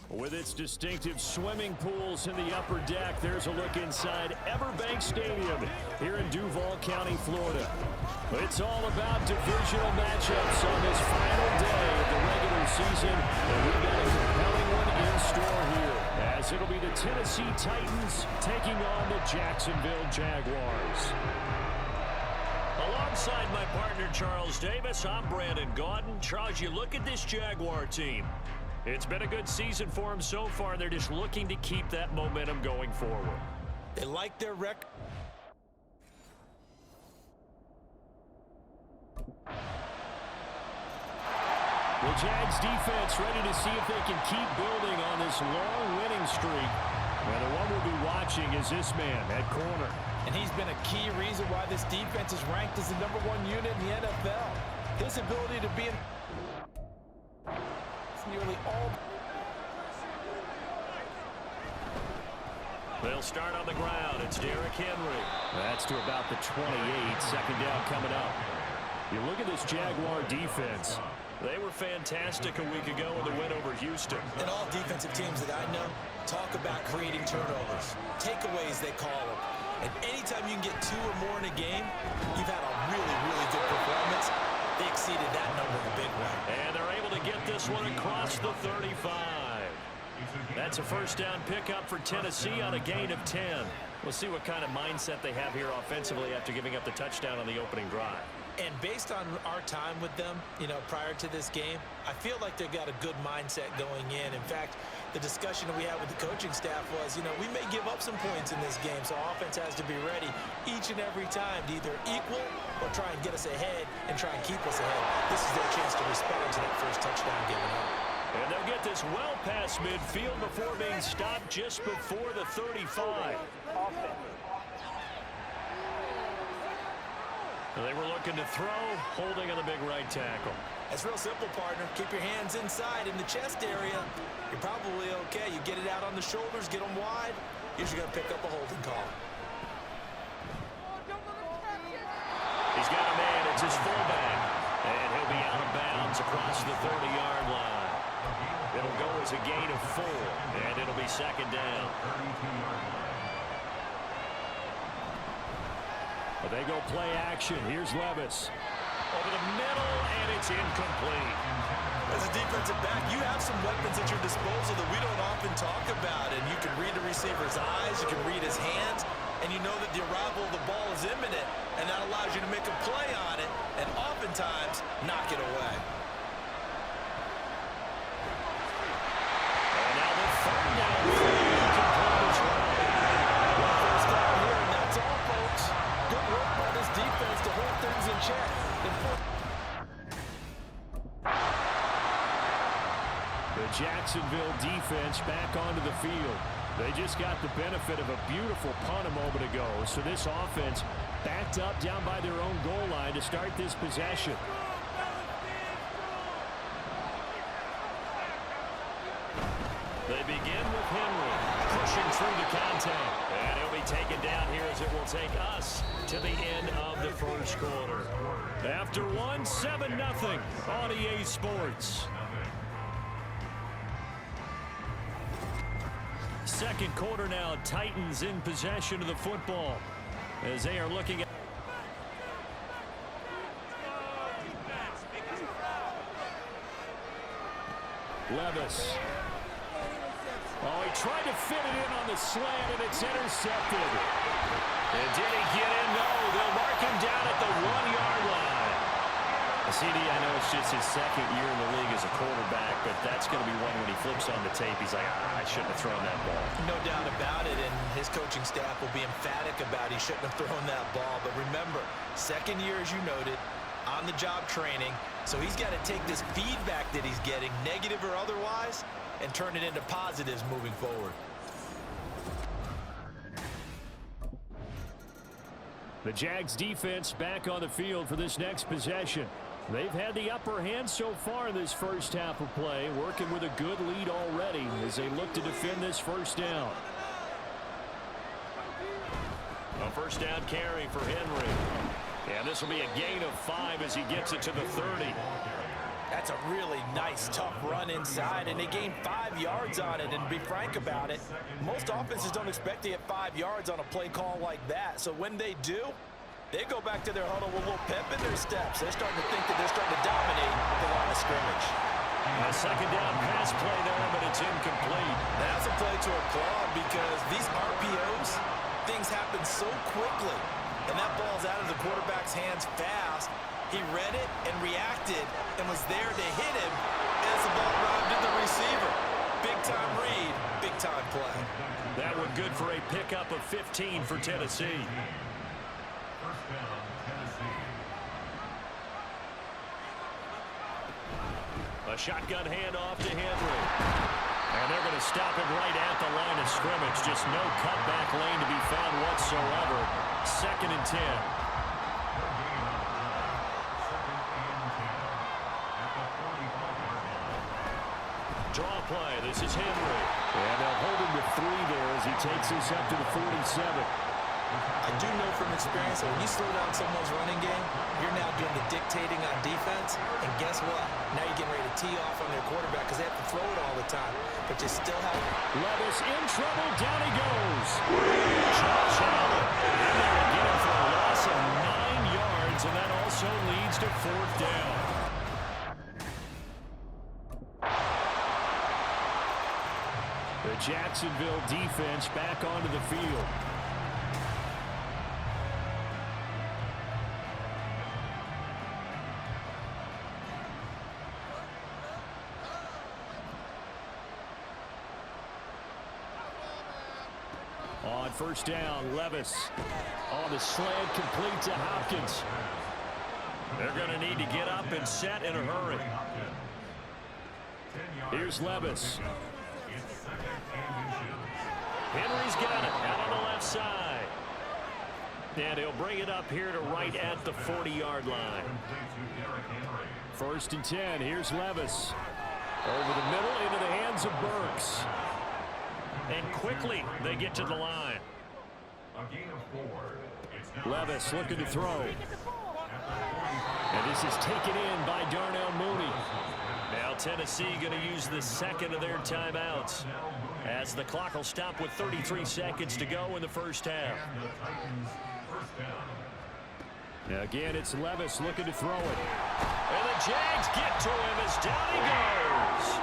With its distinctive swimming pools in the upper deck, there's a look inside Everbank Stadium here in Duval County, Florida. It's all about divisional matchups on this final day of the regular season, and we've got a compelling one in store here, as it'll be the Tennessee Titans taking on the Jacksonville Jaguars. Alongside my partner, Charles Davis, I'm Brandon Gaudin. Charles, you look at this Jaguar team. It's been a good season for them so far. They're just looking to keep that momentum going forward. They like their record. The Jags defense ready to see if they can keep building on this long winning streak. And the one we'll be watching is this man at corner. And he's been a key reason why this defense is ranked as the #1 unit in the NFL. His ability to be in nearly all. They'll start on the ground. It's Derrick Henry. That's to about the 28. Second down coming up. You look at this Jaguar defense. They were fantastic a week ago in the win over Houston. And all defensive teams that I know talk about creating turnovers. Takeaways, they call them. And anytime you can get 2 or more in a game, you've had a really, really good performance. They exceeded that number in the big one. And they're able to get this one across the 35. That's a first down pickup for Tennessee on a gain of 10. We'll see what kind of mindset they have here offensively after giving up the touchdown on the opening drive. And based on our time with them, prior to this game, I feel like they've got a good mindset going in. In fact, the discussion that we had with the coaching staff was, we may give up some points in this game, so offense has to be ready each and every time to either equal or try and get us ahead and try and keep us ahead. This is their chance to respond to that first touchdown given up. And they'll get this well past midfield before being stopped just before the 35. They were looking to throw, holding on the big right tackle. It's real simple, partner. Keep your hands inside in the chest area. You're probably okay. You get it out on the shoulders, get them wide. Usually going to pick up a holding call. He's got a man. It's his fullback. And he'll be out of bounds across the 30-yard line. It'll go as a gain of 4, and it'll be second down. They go play action. Here's Levis. Over the middle, and it's incomplete. As a defensive back, you have some weapons at your disposal that we don't often talk about. And you can read the receiver's eyes, you can read his hands, and you know that the arrival of the ball is imminent. And that allows you to make a play on it, and oftentimes knock it away. And now the third down. First down here, and that's all, folks. Good work by this defense to hold things in check. The Jacksonville defense back onto the field. They just got the benefit of a beautiful punt a moment ago. So this offense backed up down by their own goal line to start this possession. They begin with Henry pushing through the contact. And he'll be taken down here as it will take us to the end of the first quarter. After 7-0 on EA Sports. Second quarter now, Titans in possession of the football as they are looking at Levis. Oh, he tried to fit it in on the slant, and it's intercepted. And did he get in? No, they'll mark him down at the 1-yard line. CD, I know it's just his second year in the league as a quarterback, but that's going to be one when he flips on the tape. He's like, I shouldn't have thrown that ball. No doubt about it, and his coaching staff will be emphatic about he shouldn't have thrown that ball. But remember, second year, as you noted, on-the-job training. So he's got to take this feedback that he's getting, negative or otherwise, and turn it into positives moving forward. The Jags defense back on the field for this next possession. They've had the upper hand so far in this first half of play, working with a good lead already as they look to defend this first down. A first down carry for Henry. And this will be a gain of 5 as he gets it to the 30. That's That's a really nice, tough run inside, and they gained 5 yards on it. And to be frank about it, most offenses don't expect to get 5 yards on a play call like that. So when they do, they go back to their huddle with a little pep in their steps. They're starting to think that they're starting to dominate the line of scrimmage. A second down pass play there, but it's incomplete. That's a play to applaud because these RPOs, things happen so quickly. And that ball's out of the quarterback's hands fast. He read it and reacted and was there to hit him as the ball arrived at the receiver. Big-time read, big-time play. That one good for a pickup of 15 for Tennessee. A shotgun handoff to Henry. And they're going to stop him right at the line of scrimmage. Just no cutback lane to be found whatsoever. 2nd and 10. Draw play. This is Henry. And they'll hold him to 3 there as he takes us up to the 47. I do know from experience that when you slow down someone's running game, you're now doing the dictating on defense. And guess what? Now you're getting ready to tee off on their quarterback because they have to throw it all the time. But you still have... Levis in trouble. Down he goes. Josh Allen in there again for a loss of 9 yards. And that also leads to 4th down. The Jacksonville defense back onto the field. On 1st down, Levis on the slant, complete to Hopkins. They're going to need to get up and set in a hurry. Here's Levis. Henry's got it out on the left side. And he'll bring it up here to right at the 40-yard line. 1st and 10. Here's Levis. Over the middle into the hands of Burks. And quickly they get to the line. Levis looking to throw. And this is taken in by Darnell Mooney. Now Tennessee going to use the 2nd of their timeouts as the clock will stop with 33 seconds to go in the 1st half. Now again, it's Levis looking to throw it. And the Jags get to him as down he goes.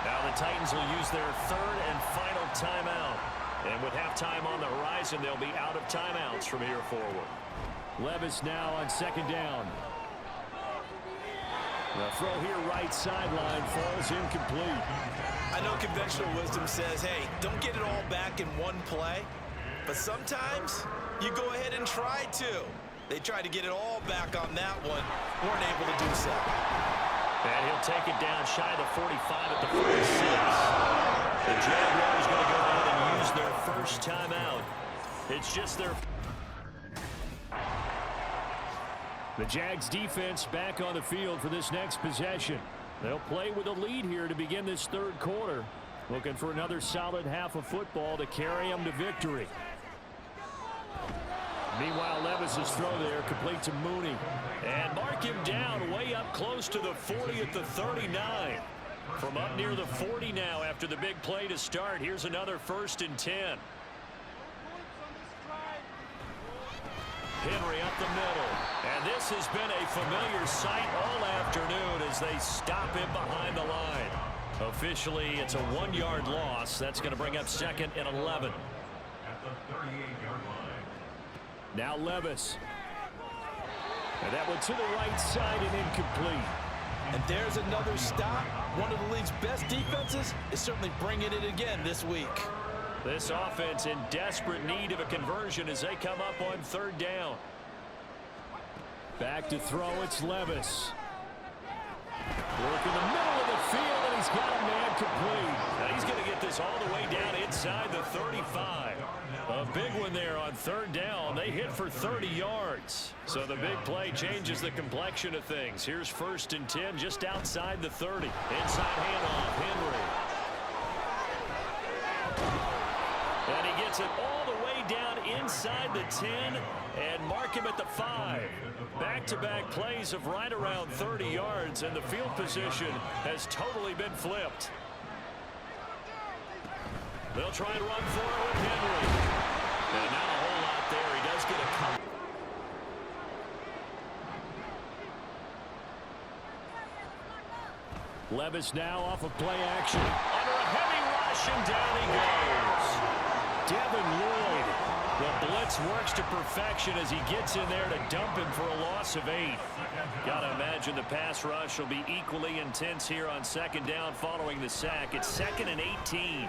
Now the Titans will use their 3rd and final timeout. And with halftime on the horizon, they'll be out of timeouts from here forward. Levis now on 2nd down. The throw here right sideline falls incomplete. I know conventional wisdom says, hey, don't get it all back in one play. But sometimes you go ahead and try to. They tried to get it all back on that one. Weren't able to do so. And he'll take it down shy of the 45 at the 46. The Jaguars going to go ahead and use their 1st timeout. It's just their... The Jags defense back on the field for this next possession. They'll play with a lead here to begin this 3rd quarter. Looking for another solid half of football to carry them to victory. Meanwhile, Levis's throw there complete to Mooney. And mark him down way up close to the 40 at the 39. From up near the 40 now after the big play to start. Here's another 1st and 10. Henry up the middle. And this has been a familiar sight all afternoon as they stop him behind the line. Officially, it's a 1-yard loss. That's going to bring up 2nd and 11. At the 38-yard line. Now Levis. And that one to the right side and incomplete. And there's another stop. One of the league's best defenses is certainly bringing it again this week. This offense in desperate need of a conversion as they come up on 3rd down. Back to throw, it's Levis. Work in the middle of the field, and he's got a man complete. Now he's going to get this all the way down inside the 35. A big one there on 3rd down. They hit for 30 yards. So the big play changes the complexion of things. Here's 1st and 10 just outside the 30. Inside handoff, Henry. And he gets gets it all the way down inside the 10 and mark him at the 5. Back-to-back plays of right around 30 yards, and the field position has totally been flipped. They'll try and run for it with Henry. And not a whole lot there. He does get a couple. Levis now off of play action. Under a heavy rush, and down he goes. Devin Lloyd. The blitz works to perfection as he gets in there to dump him for a loss of 8. Gotta imagine the pass rush will be equally intense here on second down following the sack. It's 2nd and 18.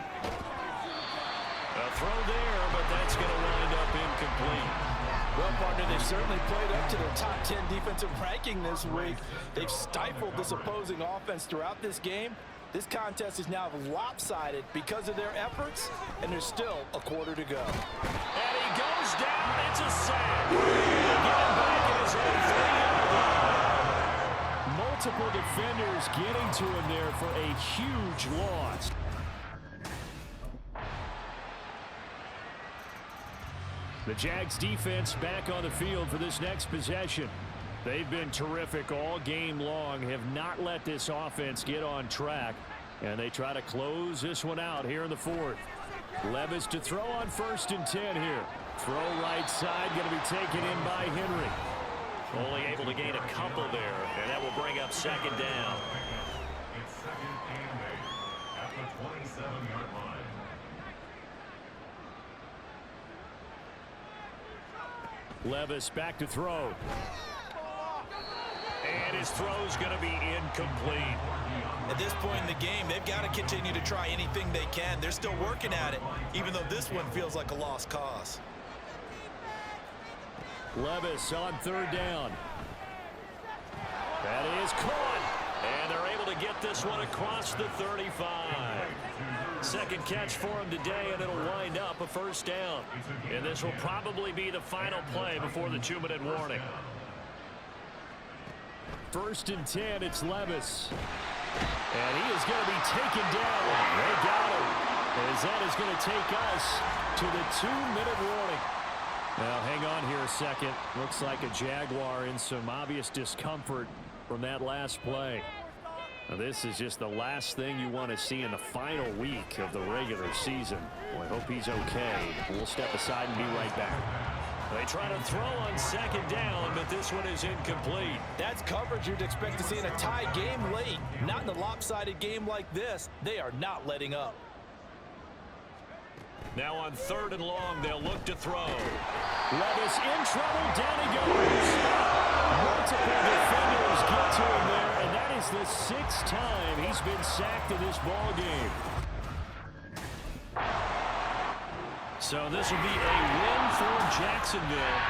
A throw there, but that's going to wind up incomplete. Well, partner, they've certainly played up to their top 10 defensive ranking this week. They've stifled this opposing offense throughout this game. This contest is now lopsided because of their efforts, and there's still a quarter to go. And he goes down. It's a sack. Getting back in his own 3-yard line. Multiple defenders getting to him there for a huge loss. The Jags defense back on the field for this next possession. They've been terrific all game long, have not let this offense get on track, and they try to close this one out here in the 4th. Levis to throw on 1st and 10 here. Throw right side, going to be taken in by Henry. Only able to gain a couple there, and that will bring up 2nd down. It's 2nd and 8 at the 27-yard line. Levis back to throw. And his throw's going to be incomplete. At this point in the game, they've got to continue to try anything they can. They're still working at it, even though this one feels like a lost cause. Levis on 3rd down. That is caught. And they're able to get this one across the 35. Second catch for him today, and it'll wind up a 1st down. And this will probably be the final play before the 2-minute warning. 1st and 10, it's Levis. And he is going to be taken down. They got him. As that is going to take us to the 2-minute warning. Now, hang on here a second. Looks like a Jaguar in some obvious discomfort from that last play. Now, this is just the last thing you want to see in the final week of the regular season. Well, I hope he's okay. We'll step aside and be right back. They try to throw on 2nd down, but this one is incomplete. That's coverage you'd expect to see in a tie game late. Not in a lopsided game like this. They are not letting up. Now on 3rd and long, they'll look to throw. Levis in trouble. Down he goes. Multiple defenders get to him there, and that is the 6th time he's been sacked in this ball game. So this will be a win for Jacksonville.